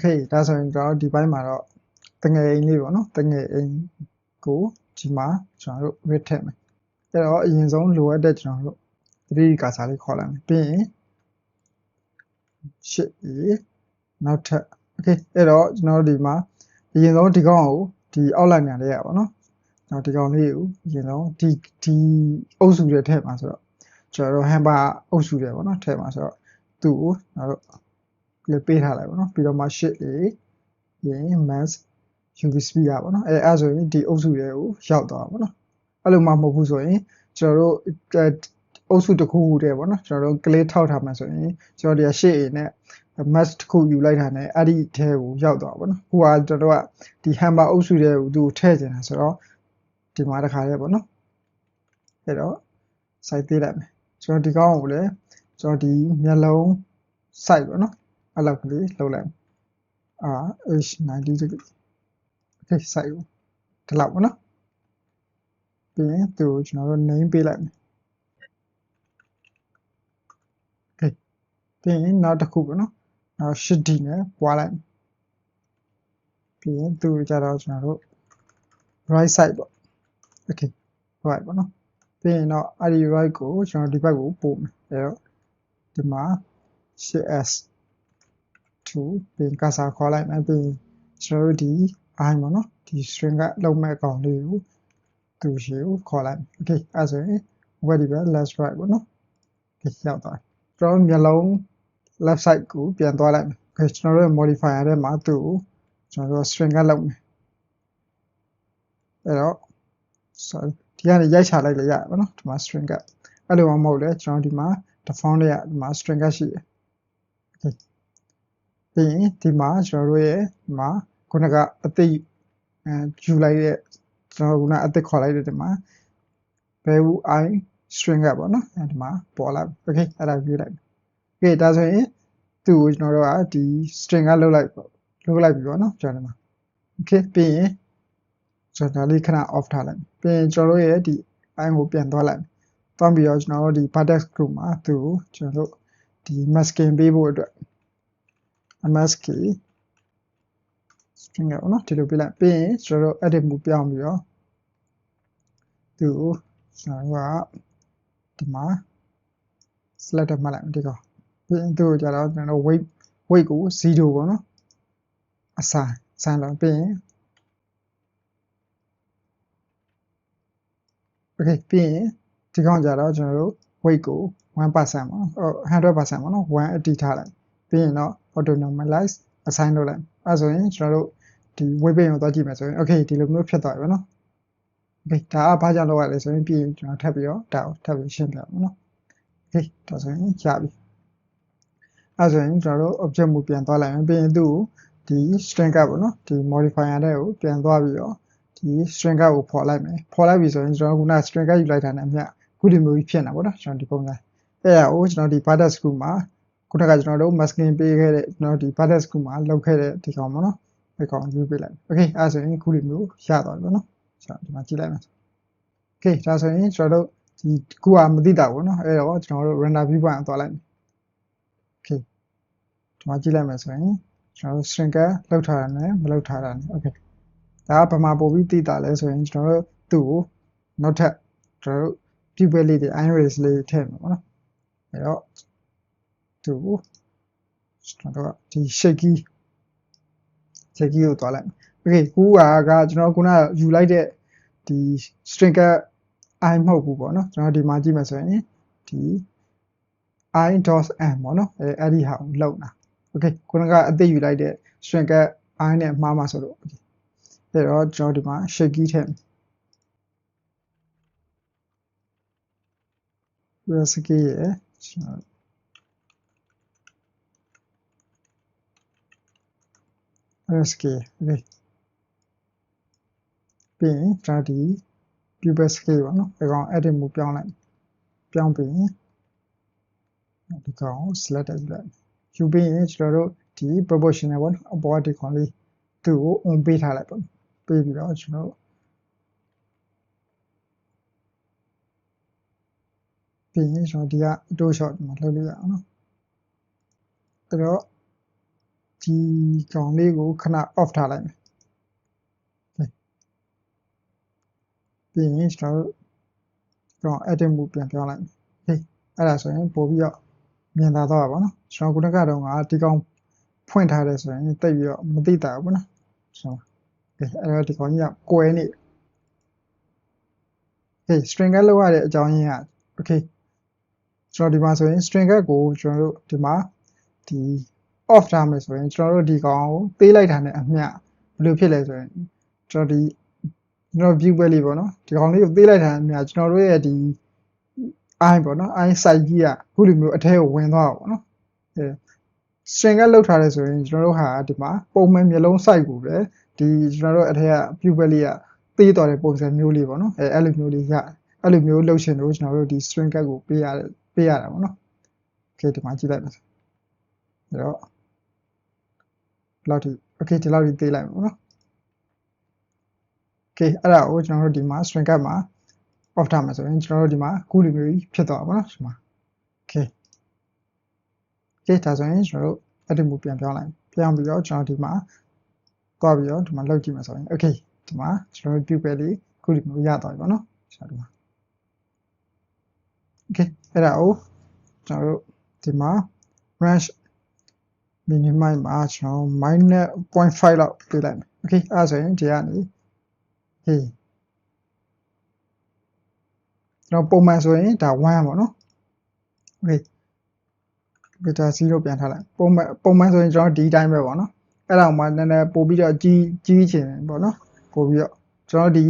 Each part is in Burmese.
Okay ဒါဆိုရင်ကျွန်တော်ဒီဘက်မှာတော့တငယ်အိမ်လေးပေါ့နော်တငယ်အိမ်ကိုဒီမှာကျွန်တော်တို့ read ထည့်မယ်အဲ့တော့အရင်ဆုံးလိုအပ်တဲ့ကျွန်တော်တို့ 3D ကာစာလေးခေါ်လိုက်မယ်ပြီးရင်8A နောက်ထပ် Okay အဲ့တော့ကျွန်တော်တို့ဒီမှာအရင်ဆုံးဒီကောင်ကိုဒီ outline ညာလေးရပါတော့နော်ဒီကောင်လေးကိုအရင်ဆုံးဒီအုပ်စုတွေထည့်မှာဆိုတော့ကျွန်တော်တို့ hamper အုပ်စုတွေပေါ့နော်ထည့်မှာဆိုတော့သူ့ကိုကျွန်တော်တို့လေးပေးထားလိုက်ပါတော့ပြီးတော့မှ 8A ရင် mass UV speed ရပါတော့အဲ့ဆိုရင်ဒီအုပ်စုတွေကိုရောက်သွားပါတော့အဲ့လိုမှမဟုတ်ဘူးဆိုရင်ကျွန်တော်တို့အုပ်စုတစ်ခုခုတည်းပေါ့နော်ကျွန်တော်တို့ click ထောက်ထားမှာဆိုရင်ကျွန်တော်ဒီ 8A နဲ့ mass တစ်ခုယူလိုက်တာနဲ့အဲ့ဒီထဲကိုရောက်သွားပါတော့ဟိုကကျွန်တော်တို့ကဒီ hamper အုပ်စုတွေကိုသူ့ကိုထည့်ချင်တာဆိုတော့ဒီမှာတစ်ခါလေးပေါ့နော်အဲ့တော့ site သေးလိုက်မယ်ကျွန်တော်ဒီကောင်းကိုလည်းကျွန်တော်ဒီမျက်လုံး site ပေါ့နော်အဲ့လောက်ကလေးလုပ်လိုက်H90 degree Okay စိုက်ဦးဒီလောက်ပေါ့နော်ပြီးရင်သူ့ကိုကျွန်တော်တို့ name ပေးလိုက်မယ် Okay ပြီးရင်နောက်တစ်ခုပေါ့နော်နောက် Shift D နဲ့ပွားလိုက်ပြီးရင်သူ့ကိုကြတော့ကျွန်တော်တို့ right side ပေါ့ Okay right ပေါ့နော်ပြီးရင်တော့အဲ့ဒီ right ကိုကျွန်တော်ဒီဘက်ကိုပို့မယ်အဲ့တော့ဒီမှာ Shift S 2ပြီးရင် cursor ခေါ်လိုက်မယ်ပြီးရင်ကျွန်တော်တို့ဒီ I ပေါ့နော်ဒီ string ကလုံးမဲ့အကောင်လေးကိုသူ့ရှိကိုခေါ်လိုက် Okay အဲ့ဆိုရင် where ဒီဘက် left right ပေါ့နော် Okay ရောက်သွားကျွန်တော်မျက်လုံး left side ကိုပြန်သွားလိုက်မယ် Okay ကျွန်တော်တို့ modifier ထဲမှာသူ့ကိုကျွန်တော်တို့ string ကလုံးမယ်အဲ့တော့ sorry ဒီကနေရိုက်ချလိုက်လို့ရတယ်ပေါ့နော်ဒီမှာ string ကအဲ့လိုမှမဟုတ်လေကျွန်တော်ဒီမှာ default လေးကဒီမှာ string ကရှိတယ် Okay ပြီးရင်ဒီမှာကျွန်တော်တို့ရဲ့ဒီမှာခုနကအသိယူလိုက်တဲ့ကျွန်တော်ကအသစ်ခေါ်လိုက်တဲ့ဒီမှာ value I string ကပေါ့နော်ဒီမှာပေါ်လာ Okay အဲ့ဒါယူလိုက် Okay ဒါဆိုရင်သူ့ကိုကျွန်တော်တို့ကဒီ string ကလုပ်လိုက်ပြီပေါ့နော်ကျွန်တော်ဒီမှာ Okay ပြီးရင်ကျွန်တော်ဒါလေးခဏ off ထားလိုက်ပြီးရင်ကျွန်တော်တို့ရဲ့ဒီ I ကိုပြန်သွားလိုက်တွန်းပြီးတော့ကျွန်တော်တို့ဒီ vertex group မှာသူ့ကိုကျွန်တော်တို့ဒီ masking ပေးဖို့အတွက် mask string ကပေါ့နော်ဒီလိုပေးလိုက်ပြီးရင်ကျွန်တော်တို့ edit မှုပြောင်းပြီးတော့သူ့ကိုကျွန်တော်တို့ကဒီမှာ select မှတ်လိုက်ဒီကောင်ပြီးရင်သူ့ကိုကြတော့ကျွန်တော်တို့ weight ကို0ပေါ့နော်assign လုပ်ပြီးရင် Okay ပြီးရင်ဒီကောင်ကြတော့ကျွန်တော်တို့ weight ကို 1% ပေါ့နော်100% ပေါ့နော်1အတိထားလိုက်ပြီးရင်တော့ auto normalize assign လုပ်လိုက်အဲဆိုရင်ကျွန်တော်တို့ဒီ weight ကိုသွားကြည့်မယ်ဆိုရင် Okay ဒီလိုမျိုးဖြစ်သွားပြီပေါ့နော် Okay ဒါကဘာကြောင့်လောက်ရလဲဆိုရင်ပြီးရင်ကျွန်တော်ထပ်ပြီးတော့ဒါကိုထပ်ပြီးရှင်းပြပါမယ်နော် Okay ဒါဆိုရင်ရပြီအဲဆိုရင်ကျွန်တော်တို့ object မူပြန်သွားလိုက်မယ်ပြီးရင်သူ့ကိုဒီ string ကပေါ့နော်ဒီ modifier တဲ့ကိုပြန်သွားပြီးတော့ဒီ string ကကိုဖော်လိုက်မယ်ဖော်လိုက်ပြီဆိုရင်ကျွန်တော်က string ကယူလိုက်တာနဲ့အမျှခုဒီမျိုးကြီးဖြစ်နေတာပေါ့နော်ကျွန်တော်ဒီပုံစံအဲ့ဒါကိုကျွန်တော်ဒီ vertex group မှာခုနကကျွန်တော်တို့ masking ပေးခဲ့တဲ့ကျွန်တော်ဒီ vertex group မှာလောက်ခဲ့တဲ့ဒီကောင်ပေါ့နော်ဒီကောင်ယူပေးလိုက် Okay အဲဆိုရင်ခုဒီမျိုးရသွားပြီပေါ့နော်ကျွန်တော်ဒီမှာကြည့်လိုက်မယ် Okay ဒါဆိုရင်ကျွန်တော်တို့ဒီခုကမသိတာပေါ့နော်အဲ့တော့ကျွန်တော်တို့ render view ပိုင်းသွားလိုက်မယ် Okay ဒီမှာကြည့်လိုက်မယ်ဆိုရင်ကျွန်တော်တို့ string ကလောက်ထားတာနဲ့မလောက်ထားတာနဲ့ Okay ဒါကဘာမှပို့ပြီးသိတာလဲဆိုရင်ကျွန်တော်တို့သူ့ကိုနောက်ထပ်ကျွန်တော်တို့ pupil လေးတွေ iris လေးထည့်မှာပေါ့နော်အဲ့တော့သူ့ကိုကျွန်တော်တို့ဒီ shaky ကိုသွားလိုက် Okay ခုကကျွန်တော်ခုနယူလိုက်တဲ့ဒီ string က I မဟုတ်ဘူးပေါ့နော်ကျွန်တော်ဒီမှာကြည့်မယ်ဆိုရင်ဒီ i.m ပေါ့နော်အဲ့ဒီဟာကိုလောက်တာ Okay ခုနကအသိယူလိုက်တဲ့ string က I နဲ့မှားမှာဆိုလို့အဲ့တော့ကျွန်တော်ဒီမှာ shaky ထည့်မယ် shaky ရဲ့shaky Okay ပြီးရင်ကျွန်တော်ဒီ pupil scale ပေါ့နော်ဒီကောင် edit မှုပြောင်းလိုက်ပြောင်းပြီးရင်ဒီကောင်ကို select လိုက်ယူပြီးရင်ကျွန်တော်တို့ဒီ proportional ပေါ့နော်အပေါ်ကဒီကောင်လေးသူ့ကို on ပေးထားလိုက်ပေါ့ပေးပြီးတော့ကျွန်တော်တို့ပြီးရင်ကျွန်တော်ဒီက auto shot မှာလုပ်လို့ရအောင်နော်အဲ့တော့ ဒီကောင်လေးကိုခဏ off ထားလိုက်မယ်ပြီးရင်ကျွန်တော်တို့ edit mode ပြန်ပြောင်းလိုက်မယ်ဟေးအဲ့ဒါဆိုရင်ပို့ပြီးတော့မြင်သာတော့ပါနော်ကျွန်တော်ခုနကတော့ဒီကောင်ဖွင့်ထားတယ်ဆိုရင်တိတ်ပြီးတော့မသိတာဘူးနော်ဆိုအဲ့တော့ဒီကောင်ကြီးကကွဲနေဟေး string get လောက်ရတဲ့အကြောင်းရင်းက okay ကျွန်တော်ဒီမှာဆိုရင် string get ကိုကျွန်တော်တို့ဒီမှာဒီ off ထားမယ်ဆိုရင်ကျွန်တော်တို့ဒီကောင်ကိုသေးလိုက်တာနဲ့အမျှဘယ်လိုဖြစ်လဲဆိုရင်ကျွန်တော် view ပဲလေးပေါ့နော်ဒီကောင်လေးကိုသေးလိုက်တာအမျှကျွန်တော်တို့ရဲ့ဒီ i ပေါ့နော် i site ကြီးကခုလိုမျိုးအထဲကိုဝင်သွားတာပေါ့နော်အဲ string ကလောက်ထားတယ်ဆိုရင်ကျွန်တော်တို့ဟာဒီမှာပုံမှန်မျိုးလုံး site ကိုပဲဒီကျွန်တော်တို့အထဲက view ပဲလေးကသေးသွားတဲ့ပုံစံမျိုးလေးပေါ့နော်အဲ့လိုမျိုးလေးရအဲ့လိုမျိုးလှုပ်ရှင်လို့ကျွန်တော်တို့ဒီ string ကကိုပေးရတာပေါ့နော် okay ဒီမှာကြည့်လိုက်ပါအဲ့တော့ဒီလောက်ထိ okay ဒီလောက်ထိသေးလိုက်ပါပေါ့နော် okay အဲ့ဒါကိုကျွန်တော်တို့ဒီမှာ string ကမှာ off ထားမှာဆိုရင်ကျွန်တော်တို့ဒီမှာခုလိုမျိုးကြီးဖြစ်သွားပါတော့ဒီမှာ okay ဒါဆိုရင်ကျွန်တော်တို့ edit mode ပြန်ပြောင်းလိုက်ပြောင်းပြီးတော့ကျွန်တော်ဒီမှာသွားပြီးတော့ဒီမှာလောက်ကြည့်မှာဆိုရင် okay ဒီမှာကျွန်တော်တို့ view ပဲလေးခုလိုမျိုးရသွားပြီပေါ့နော်ကျွန်တော်ဒီမှာ okay အဲ့ဒါကိုကျွန်တော်တို့ဒီမှာ range minimize မှာကျွန်တော် -0.5 လောက်ပေးလိုက်မယ် okay အဲ့ဒါဆိုရင်ဒီကနေဟေးကျွန်တော်ပုံမှန်ဆိုရင်ဒါ1ပေါ့နော် okay ဒါ0ပြန်ထားလိုက်ပုံမှန်ဆိုရင်ကျွန်တော်ဒီတိုင်းပဲပေါ့နော်အဲ့ဒါမှနည်းနည်းပို့ပြီးတော့ကြီးချင်ပေါ့နော်ပို့ပြီးတော့ကျွန်တော်ဒီ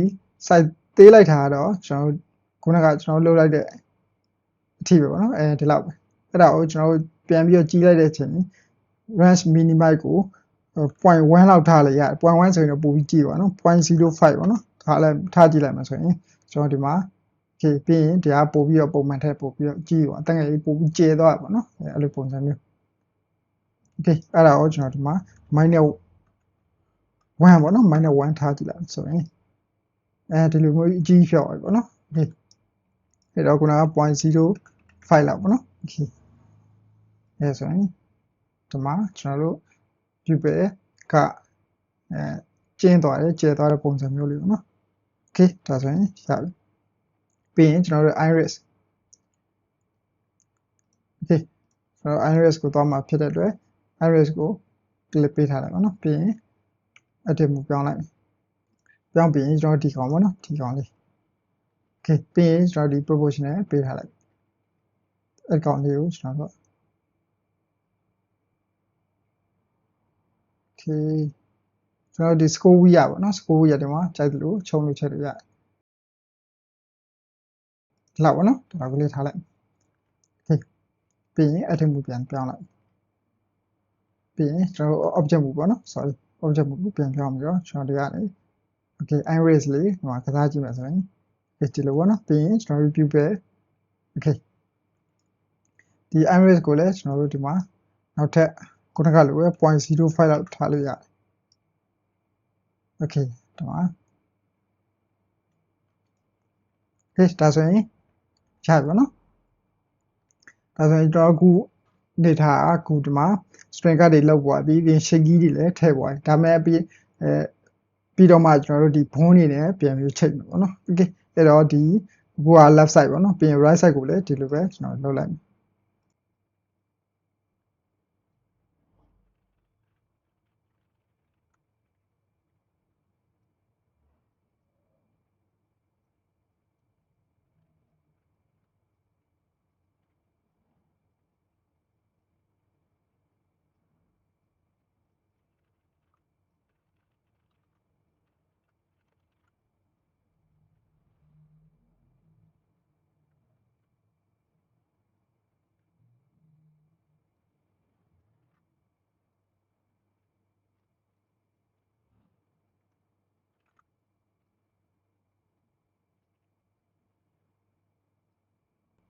site သေးလိုက်တာတော့ကျွန်တော်ခုနကကျွန်တော်လှုပ်လိုက်တဲ့အထိပဲပေါ့နော်ဒီလောက်ပဲအဲ့ဒါကိုကျွန်တော်ပြန်ပြီးတော့ကြီးလိုက်တဲ့အချိန် range minimize ကို 0.1 လောက်ထားလိုက်ရတယ် 0.1 ဆိုရင်တော့ပို့ပြီးကြီးပါနော် 0.05 ပေါ့နော်ဒါလည်းထားကြည့်လိုက်မှာဆိုရင်ကျွန်တော်ဒီမှာokay ပြီးရင်ဒါပို့ပြီးတော့ပုံမှန်ထက်ပို့ပြီးတော့ကြီးပါအတန်းငယ်လေးပို့ပြီးကျဲသွားပါနော်အဲ့လိုပုံစံမျိုး okay အဲ့ဒါကိုကျွန်တော်ဒီမှာ -1 ပေါ့နော် -1 ထားကြည့်လိုက်ဆိုရင်ဒီလိုမျိုးအကြီးဖြောက်ပါပေါ့နော် okay အဲ့တော့ခုနက 0.05 လောက်ပေါ့နော် okay အဲ့ဆိုရင်ဒီမှာကျွန်တော်တို့ view ပဲကကျင်းသွားတယ်ကျဲသွားတဲ့ပုံစံမျိုးလေးပေါ့နော် okay ဒါဆိုရင်ရပြီပြီးရင်ကျွန်တော်တို့ iris okay ကျွန်တော် iris ကိုသွားမှာဖြစ်တဲ့အတွက် iris ကို click ပေးထားလိုက်ပါနော်ပြီးရင် edit mode ပြောင်းလိုက်ပြောင်းပြီးရင်ကျွန်တော်ဒီကောင်ပေါ့နော်ဒီကောင်လေး okay ပြီးရင်ကျွန်တော်ဒီ proportional ပေးထားလိုက်အဲ့ကောင်လေးကိုကျွန်တော်တို့ okay ကျွန်တော်ဒီ score wheel ရပါတော့ score wheel ဒီမှာကြိုက်သလိုခြုံလို့ချက်လို့ရတယ်ဒီလောက်ပါနော်ဒါကလေးထားလိုက် okay ပြီးရင် edit mode ပြန်ပြောင်းလိုက်ပြီးရင်ကျွန်တော် object mode ပေါ့နော် sorry object mode ကိုပြန်ပြောင်းပြီးတော့ကျွန်တော်ဒီကနေ okay iris လေးဒီမှာကစားကြည့်မယ်ဆိုရင်ဒီလိုပေါ့နော်ပြီးရင်ကျွန်တော် view ပဲ okay ဒီ iris ကိုလည်းကျွန်တော်တို့ဒီမှာနောက်ထပ်ခုနကလိုပဲ 0.05 လောက်ထားလို့ရတယ် okay ဒီမှာ okay ဒါဆိုရင်ရပြီပေါ့နော်ဒါဆိုရင်ကျွန်တော်အခုနေထားအခုဒီမှာ string ကတွေလောက်ပွားပြီးပြင် shape ကြီးတွေလည်းထည့်ပွားဒါမဲ့ပြီးတော့မှကျွန်တော်တို့ဒီဘုံနေနဲ့ပြန်ပြီးချိန်မယ်ပေါ့နော် okay အဲ့တော့ဒီအခုက left side ပေါ့နော်ပြီးရင် right side ကိုလည်းဒီလိုပဲကျွန်တော်လုပ်လိုက်မယ်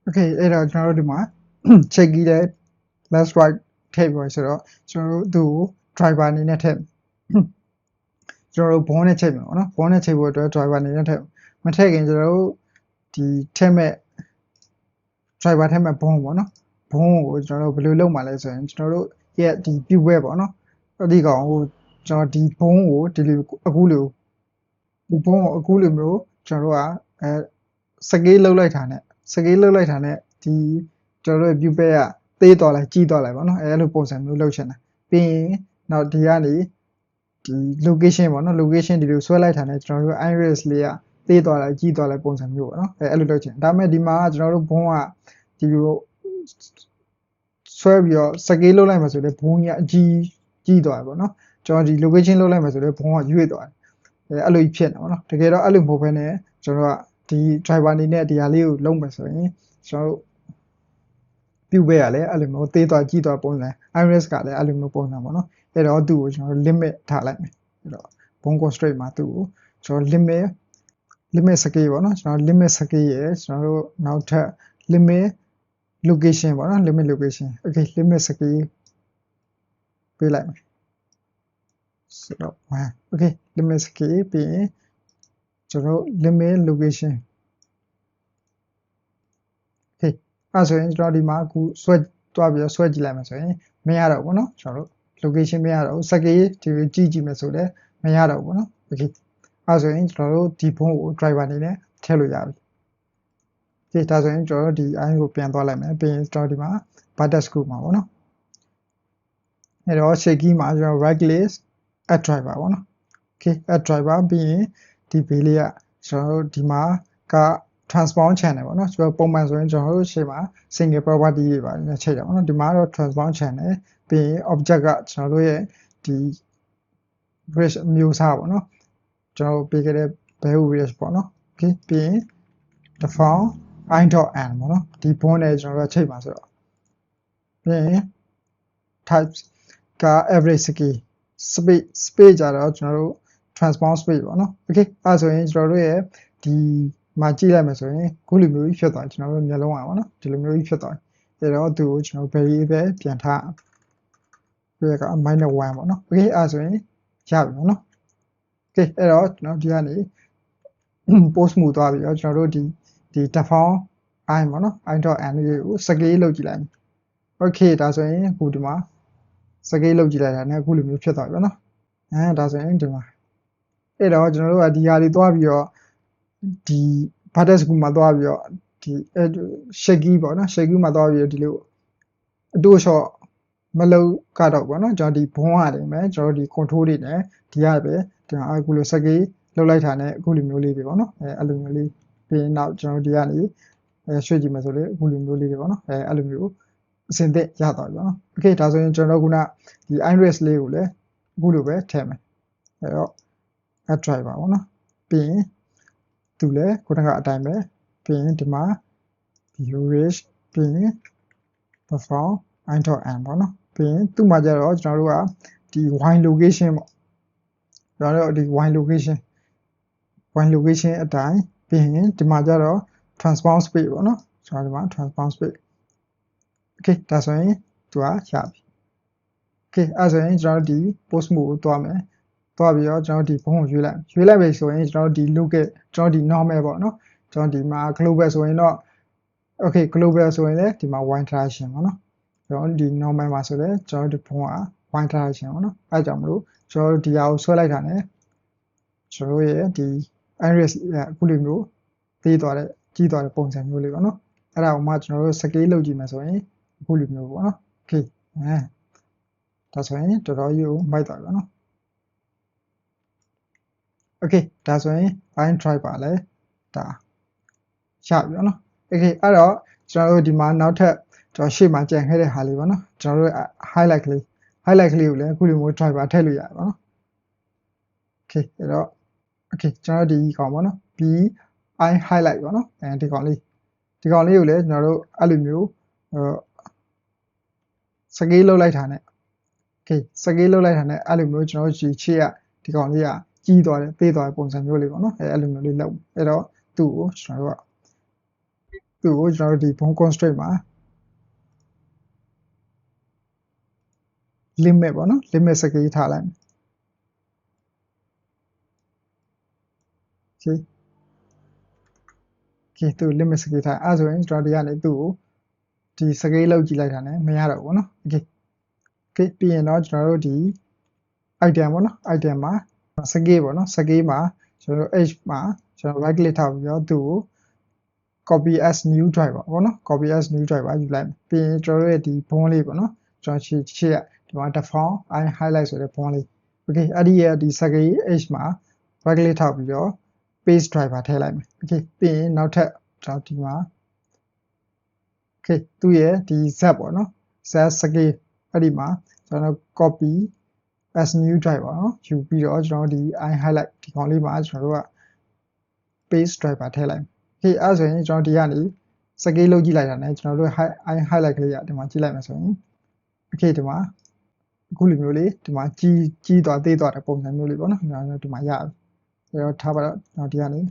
okay အဲ့တော့ကျွန်တော်တို့ဒီမှာ check ကြီးတဲ့ left right ထည့်ပြီးဆိုတော့ကျွန်တော်တို့သူ့ကို driver အနေနဲ့ထည့်ကျွန်တော်တို့ဘုံနဲ့ချိန်မယ်ပေါ့နော်ဘုံနဲ့ချိန်ဖို့အတွက် driver အနေနဲ့ထည့်မထည့်ခင်ကျွန်တော်တို့ဒီထည့်မဲ့ driver ထည့်မဲ့ဘုံပေါ့နော်ဘုံကိုကျွန်တော်တို့ဘယ်လိုလုပ်မှာလဲဆိုရင်ကျွန်တော်တို့ရဲ့ဒီ view ပဲပေါ့နော် ဒီကောင်ကိုကျွန်တော်ဒီဘုံကိုဒီလိုအခုလိုဒီဘုံကိုအခုလိုမျိုးကျွန်တော်တို့ကစကေးလောက်လိုက်တာနဲ့ဒီကျွန်တော်တို့ပြုပဲကသေးသွားလိုက်ကြီးသွားလိုက်ပါเนาะအဲ့လိုပုံစံမျိုးလုပ်ချင်တာပြီးရင်နောက်ဒီကနေဒီ location ပေါ့เนาะ location ဒီလိုဆွဲလိုက်တာနဲ့ကျွန်တော်တို့ iris လေးကသေးသွားလိုက်ကြီးသွားလိုက်ပုံစံမျိုးပေါ့เนาะအဲ့လိုလုပ်ချင်ဒါပေမဲ့ဒီမှာကျွန်တော်တို့ဘုံကဒီလိုဆွဲပြီးတော့စကေးလုပ်လိုက်မှဆိုတော့ဘုံကြီးအကြီးသွားတယ်ပေါ့เนาะကျွန်တော်ဒီ location လုပ်လိုက်မှဆိုတော့ဘုံကရွေ့သွားတယ်အဲ့လိုဖြစ်နေပါเนาะတကယ်တော့အဲ့လိုမဟုတ်ဘဲနဲ့ကျွန်တော်ကဒီ driver အနေနဲ့ဒီဟာလေးကိုလုံးမယ်ဆိုရင်ကျွန်တော်တို့ပြုတ်ပဲရလဲအဲ့လိုမျိုးသေးသွားကြီးသွားပုံစံ iris ကလည်းအဲ့လိုမျိုးပုံစံပေါ့နော်အဲ့တော့သူ့ကိုကျွန်တော် limit ထားလိုက်မယ်အဲ့တော့ bone constraint မှာသူ့ကိုကျွန်တော် limit scale ပေါ့နော်ကျွန်တော် limit scale ရယ်ကျွန်တော်တို့နောက်ထပ် limit location ပေါ့နော် limit location okay limit scale ပေးလိုက်မယ်ဆိုတော့1 okay limit scale ပြီးရင်ကျွန်တော် limit location okay အဲ့ဆိုရင်ကျွန်တော်ဒီမှာအခုဆွဲသွားပြီးတော့ဆွဲကြည့်လိုက်မယ်ဆိုရင်မရတော့ဘူးเนาะကျွန်တော်တို့ location မရတော့ဘူး scale ဒီကြည့်မယ်ဆိုလည်းမရတော့ဘူးเนาะ okay အဲ့ဆိုရင်ကျွန်တော်တို့ဒီဖုန်းကို driver အနေနဲ့ထည့်လို့ရပြီ okay ဒါဆိုရင်ကျွန်တော်တို့ဒီ iron ကိုပြန်သွားလိုက်မယ်ပြီးရင်ကျွန်တော်ဒီမှာ button screw မှာပေါ့เนาะအဲ့တော့ shaky မှာကျွန်တော် right click add driver ပေါ့เนาะ okay add driver ပြီးရင်ဒီဘေးလေးကကျွန်တော်တို့ဒီမှာက transbound channel ပေါ့เนาะကျွန်တော်ပုံမှန်ဆိုရင်ကျွန်တော်တို့ရှေ့မှာ single property တွေပါနေချိန်တာပေါ့เนาะဒီမှာတော့ transbound channel ပြီးရင် object ကကျွန်တော်တို့ရဲ့ဒီ bridge မျိုးစားပေါ့เนาะကျွန်တော်ပေးခဲ့တဲ့ value bridge ပေါ့เนาะ okay ပြီးရင် default i.n ပေါ့เนาะဒီ bond နဲ့ကျွန်တော်တို့ချိန်ပါဆိုတော့ပြီးရင် types က average scale space ကြတော့ကျွန်တော်တို့ transbound space ပေါ့เนาะ okay အဲ့ဆိုရင်ကျွန်တော်တို့ရဲ့ဒီမှာကြည့်လိုက်မယ်ဆိုရင်ခုလိုမျိုးကြီးဖြစ်သွားကျွန်တော်တို့မျက်လုံးอ่ะပေါ့เนาะဒီလိုမျိုးကြီးဖြစ်သွားအဲ့တော့သူ့ကိုကျွန်တော် variable ပြန်ထားပြီးရက -1 ပေါ့เนาะ okay အဲ့ဆိုရင်ရပြီပေါ့เนาะ okay အဲ့တော့ကျွန်တော်ဒီကနေ post မှုသွားပြီးတော့ကျွန်တော်တို့ဒီ default i ပေါ့เนาะ i.n လေးကို scale လုပ်ကြည့်လိုက်မယ် okay ဒါဆိုရင်အခုဒီမှာ scale လုပ်ကြည့်လိုက်တာနဲ့အခုလိုမျိုးဖြစ်သွားပြီပေါ့เนาะဒါဆိုရင်ဒီမှာအဲ့တော့ကျွန်တော်တို့ကဒီဟာတွေသွားပြီးတော့ဒီ button screw မှာသွားပြီးတော့ဒီ shaky ပေါ့နော် shaky မှာသွားပြီးတော့ဒီလိုအတူလျှော့မလုပ်ကတော့ပေါ့နော်ကျွန်တော်ဒီဘုံရတယ်မယ်ကျွန်တော်ဒီ control တွေနဲ့ဒီရပဲဒီမှာအခုလို scale လုပ်လိုက်တာနဲ့အခုလိုမျိုးလေးတွေပေါ့နော်အဲ့လိုမျိုးလေးပြီးရင်နောက်ကျွန်တော်ဒီကနေရွှေ့ကြည့်မယ်ဆိုလေအခုလိုမျိုးလေးတွေပေါ့နော်အဲ့လိုမျိုးအစင်သက်ရသွားပြီပေါ့နော် okay ဒါဆိုရင်ကျွန်တော်ခုနဒီ iris လေးကိုလည်းအခုလိုပဲထည့်မယ်အဲ့တော့ add driver ပေါ့နော်ပြီးရင်သူလည်းခုနကအတိုင်းပဲပြီးရင်ဒီမှာ reach ပြီးရင် default i.n ပေါ့နော်ပြီးရင်သူ့မှာကျတော့ကျွန်တော်တို့ကဒီ y location ပေါ့ကျွန်တော်တို့ဒီ y location အတိုင်းပြီးရင်ဒီမှာကျတော့ transbound space ပေါ့နော်ကျွန်တော်ဒီမှာ transbound space okay ဒါဆိုရင်သူကရပြီ okay အဲ့ဆိုရင်ကျွန်တော်တို့ဒီ post mode ကိုတွားမယ်တွားပြီးတော့ကျွန်တော်ဒီဘုံကိုရွေးလိုက်ပြီဆိုရင်ကျွန်တော်ဒီ local ကျွန်တော်ဒီ normal ပေါ့နော်ကျွန်တော်ဒီမှာ global ဆိုရင်တော့ okay global ဆိုရင်လည်းဒီမှာ y direction ပေါ့နော်ကျွန်တော်ဒီ normal မှာဆိုလည်းကျွန်တော်ဒီဘုံက y direction ပေါ့နော်အဲကြောင့်မလို့ကျွန်တော်ဒီဟာကိုဆွဲလိုက်တာ ਨੇ ကျွန်တော်ရဲ့ဒီ iris အခုလိုမျိုးသေးသွားတဲ့ကြီးသွားတဲ့ပုံစံမျိုးလေးပေါ့နော်အဲ့ဒါကိုမှကျွန်တော်တို့ scale လုပ်ကြည့်မယ်ဆိုရင်အခုလိုမျိုးပေါ့နော် okay ဒါဆိုရင်တော်တော်ကြီးကိုမိုက်သွားပြီပေါ့နော် okay ဒါဆိုရင် i try ပါလဲဒါရပြီပေါ့နော် okay အဲ့တော့ကျွန်တော်တို့ဒီမှာနောက်ထပ်ကျွန်တော်ရှေ့မှာကြံခဲ့တဲ့ဟာလေးပေါ့နော်ကျွန်တော်တို့ highlight ကလေးကိုလည်းအခုလိုမျိုး driver ထည့်လို့ရတယ်ပေါ့နော် okay အဲ့တော့ okay ကျွန်တော်ဒီကောင်ပေါ့နော် b i highlight ပေါ့နော်ဒီကောင်လေးကိုလည်းကျွန်တော်တို့အဲ့လိုမျိုးscale လုပ်လိုက်တာ ਨੇ okay scale လုပ်လိုက်တာ ne အဲ့လိုမျိုးကျွန်တော်တို့ရှေ့ကဒီကောင်လေးကကြီးသွားတယ်သေးသွားတဲ့ပုံစံမျိုးလေးပေါ့နော်အဲ့လိုမျိုးလေးလုပ်အဲ့တော့သူ့ကိုကျွန်တော်တို့ဒီ bone constraint မှာ limit ပေါ့နော် limit scale ထားလိုက်မယ် okay သူ limit scale ထားအဲ့ဆိုရင်ကျွန်တော်ဒီကနေသူ့ကိုဒီ scale လောက်ကြည့်လိုက်တာ ਨੇ မရတော့ဘူးเนาะ okay ပြီးရင်တော့ကျွန်တော်တို့ဒီ item ပေါ့နော် item မှာ scale ပေါ့နော် scale မှာကျွန်တော်တို့ h မှာကျွန်တော် right click ထောက်ပြီးတော့သူ့ကို copy as new driver ပေါ့နော် copy as new driver ယူလိုက်ပြီးရင်ကျွန်တော်တို့ရဲ့ဒီ bond လေးပေါ့နော်ကျွန်တော်ရှေ့ဒီမှာ default I highlight ဆိုတဲ့ bond လေး okay အဲ့ဒီရဲ့ဒီ scale h မှာ right click ထောက်ပြီးတော့ paste driver ထည့်လိုက်မယ် okay ပြီးရင်နောက်ထပ်ကျွန်တော်ဒီမှာ okay သူ့ရဲ့ဒီ z ပေါ့နော် z scale အဲ့ဒီမှာကျွန်တော် copy as new driver เนาะယူပြီးတော့ကျွန်တော်ဒီ I highlight ဒီကောင်လေးမှာကျွန်တော်တို့က paste driver ထည့်လိုက် okay အဲ့ဆိုရင်ကျွန်တော်ဒီကနေ scale လုပ်ကြည့်လိုက်တာ ਨੇ ကျွန်တော်တို့ I highlight ကလေးကဒီမှာကြည့်လိုက်မယ်ဆိုရင် okay ဒီမှာအခုလိုမျိုးလေးဒီမှာကြီးသွားသေးသွားတဲ့ပုံစံမျိုးလေးပေါ့နော်ကျွန်တော်ဒီမှာရပြီအဲ့တော့ထားပါတော့ကျွန်တော်ဒီကနေ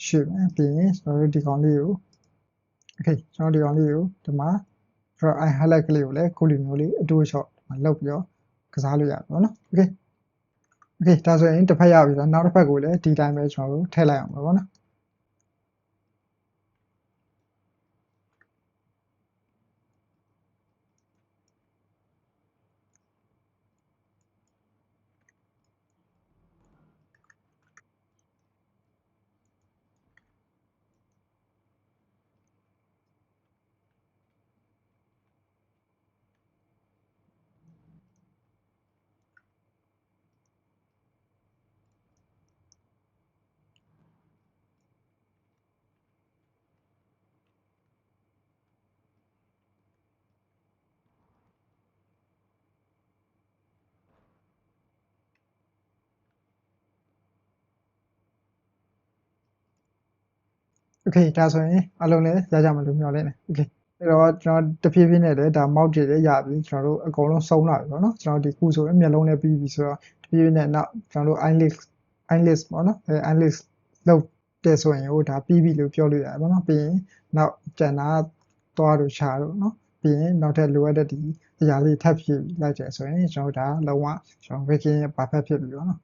ရှေ့မယ်ပြီးရင်ကျွန်တော်တို့ဒီကောင်လေးကို okay ကျွန်တော်ဒီကောင်လေးကိုဒီမှာကျွန်တော် I highlight ကလေးကိုလည်းအခုလိုမျိုးလေးအတူရှော့လောက်ပြီးတော့ကစားလို့ရတယ်ပေါ့နော် okay okay ဒါဆိုရင်တစ်ဖက်ရပြီဆိုတော့နောက်တစ်ဖက်ကိုလည်းဒီတိုင်းပဲကျွန်တော်တို့ထည့်လိုက်အောင်ပါပေါ့နော် okay ဒါဆိုရင်အလုံးလည်းရကြမှာလို့မျှော်လင့်တယ် okay အဲ့တော့ကျွန်တော်တဖြည်းဖြည်းနဲ့လည်းဒါ mouse တွေလည်းရပြီကျွန်တော်တို့အကုန်လုံးစုံလာပြီပေါ့နော်ကျွန်တော်ဒီခုဆိုရင်မျက်လုံးလည်းပြီးပြီဆိုတော့တဖြည်းဖြည်းနဲ့နောက်ကျွန်တော်တို့ eyelid ပေါ့နော်eyelid လောက်တဲ့ဆိုရင်ဟိုဒါပြီးပြီလို့ပြောလို့ရတယ်ပေါ့နော်ပြီးရင်နောက်ကျန်တာသွားလို့ရှာလို့နော်ပြီးရင်နောက်ထပ်လိုအပ်တဲ့ဒီအရာလေးထပ်ဖြည့်လိုက်တယ်ဆိုရင်ကျွန်တော်ဒါလုံးဝကျွန်တော် working perfect ဖြစ်ပြီပေါ့နော်